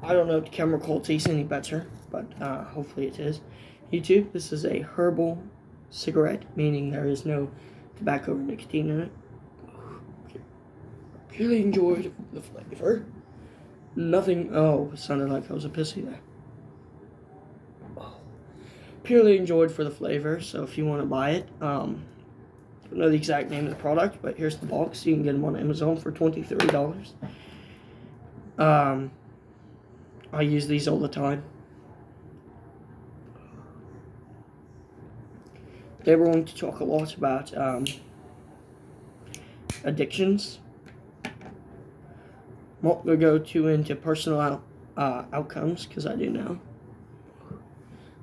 I don't know if the camera quality is any better, but hopefully it is. YouTube, this is a herbal cigarette, meaning there is no tobacco or nicotine in it. Really enjoyed the flavor. Nothing. Oh, it sounded like I was a pissy there. Oh. Purely enjoyed for the flavor. So if you want to buy it, I don't know the exact name of the product, but here's the box. You can get them on Amazon for $23. I use these all the time. They were going to talk a lot about addictions. I'm not going to go too into personal outcomes, because I do know.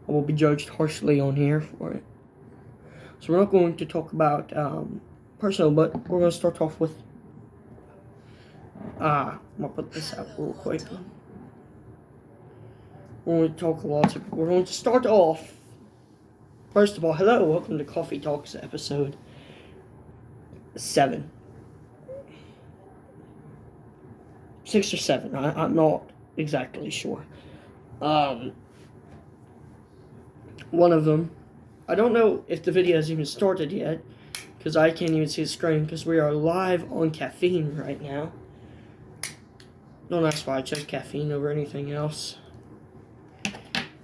I will be judged harshly on here for it. So we're not going to talk about personal, but we're going to start off with... I'm going to put this out real quick. We're going to talk a lot. We're going to start off. First of all, hello, welcome to Coffee Talks episode 7. 6 or 7, I'm not exactly sure. One of them, I don't know if the video has even started yet, because I can't even see the screen, because we are live on caffeine right now. Don't ask why I chose caffeine over anything else.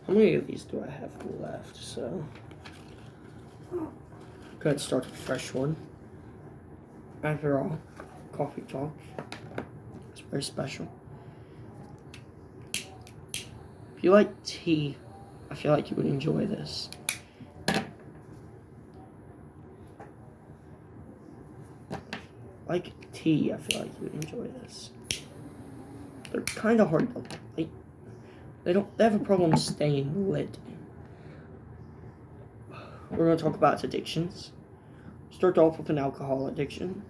How many of these do I have left? So, go ahead and start a fresh one. After all, Coffee Talk. It's very special. If you like tea, I feel like you would enjoy this. Like tea, I feel like you would enjoy this. They're kind of hard to like. They have a problem staying lit. We're going to talk about addictions. Start off with an alcohol addiction.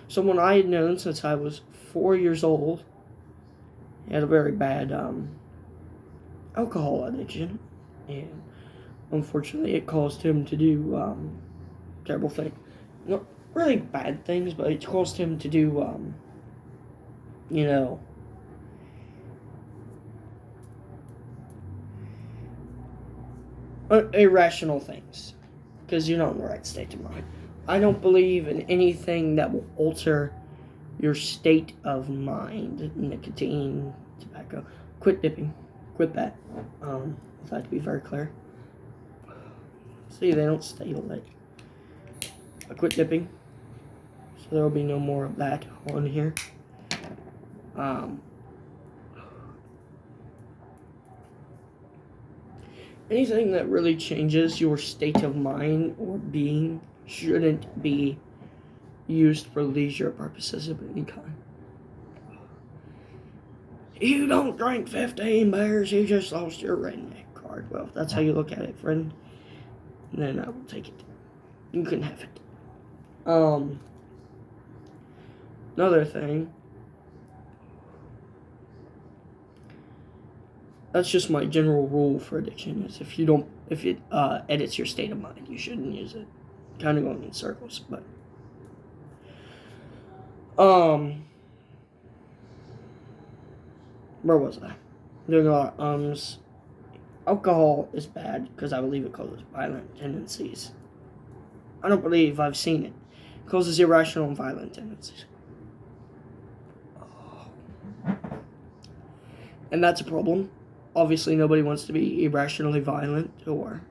Someone I had known since I was 4 years old. He had a very bad alcohol addiction, and unfortunately it caused him to do terrible things. Not really bad things, but it caused him to do irrational things, because you're not in the right state of mind. I don't believe in anything that will alter your state of mind. Nicotine, tobacco. Quit dipping. Quit that. I'd like to be very clear. See, they don't stay lit. I quit dipping, so there will be no more of that on here. Anything that really changes your state of mind or being shouldn't be used for leisure purposes of any kind. You don't drink 15 beers, you just lost your redneck card. Well, if that's how you look at it, friend, then I will take it. You can have it. Another thing. That's just my general rule for addiction, is if it edits your state of mind, you shouldn't use it. Kind of going in circles, but where was I? Doing a lot of Alcohol is bad because I believe it causes violent tendencies. I don't believe I've seen it. It causes irrational and violent tendencies. And that's a problem. Obviously, nobody wants to be irrationally violent or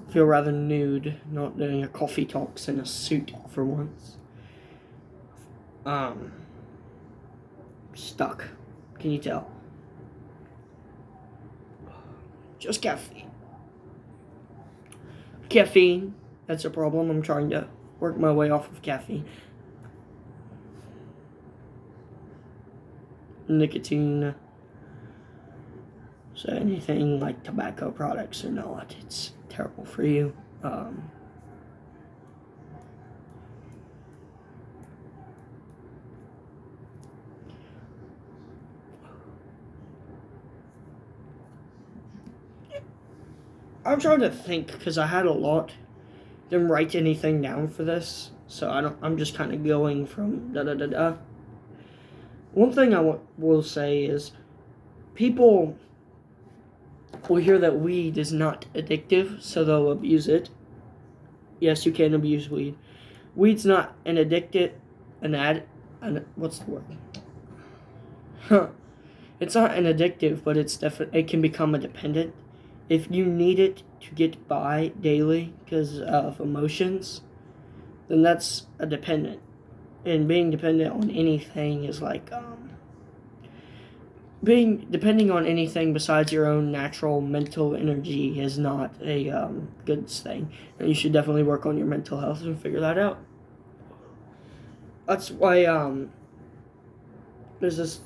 feel rather nude, not doing a coffee talks in a suit for once. Stuck. Can you tell? Just caffeine. Caffeine, that's a problem. I'm trying to work my way off of caffeine. Nicotine. So anything like tobacco products or not, it's terrible for you. I'm trying to think, because I had a lot. Didn't write anything down for this. So I'm just kind of going from da-da-da-da. One thing I will say is people will hear that weed is not addictive, so they'll abuse it. Yes, you can abuse weed. Weed's not an what's the word? It's not an addictive, but it can become a dependent. If you need it to get by daily because of emotions, then that's a dependent. And being dependent on anything is like depending on anything besides your own natural mental energy is not a good thing. And you should definitely work on your mental health and figure that out. That's why there's this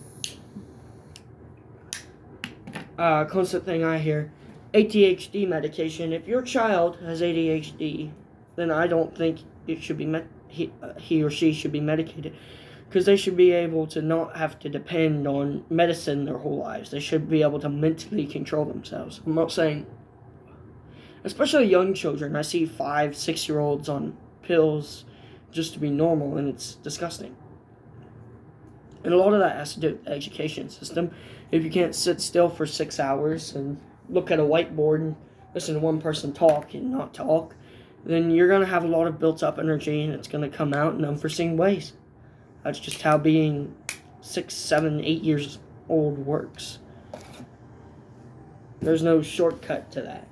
constant thing I hear. ADHD medication. If your child has ADHD, then I don't think it should be he or she should be medicated, because they should be able to not have to depend on medicine their whole lives. They should be able to mentally control themselves. I'm not saying, especially young children. I see 5-6-year-olds on pills just to be normal, and it's disgusting. And a lot of that has to do with the education system. If you can't sit still for 6 hours and look at a whiteboard and listen to one person talk and not talk, then you're going to have a lot of built-up energy, and it's going to come out in unforeseen ways. That's just how being 6, 7, 8 years old works. There's no shortcut to that.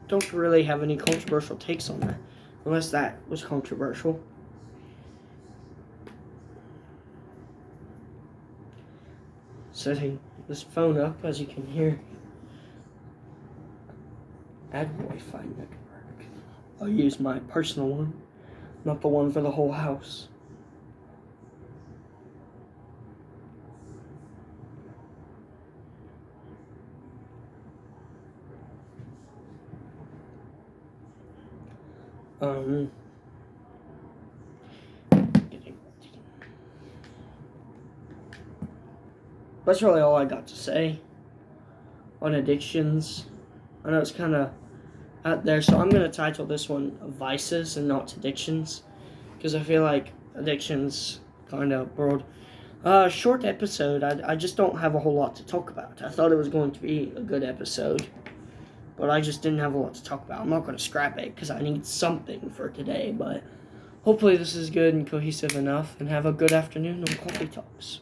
Don't really have any controversial takes on that, unless that was controversial. Setting this phone up, as you can hear. Add Wi-Fi network. I'll use my personal one, not the one for the whole house. That's really all I got to say on addictions. I know it's kind of out there, so I'm going to title this one Vices and not Addictions, because I feel like addictions kind of broad. Short episode. I just don't have a whole lot to talk about. I thought it was going to be a good episode, but I just didn't have a lot to talk about. I'm not going to scrap it because I need something for today, but hopefully this is good and cohesive enough, and have a good afternoon on Coffee Talks.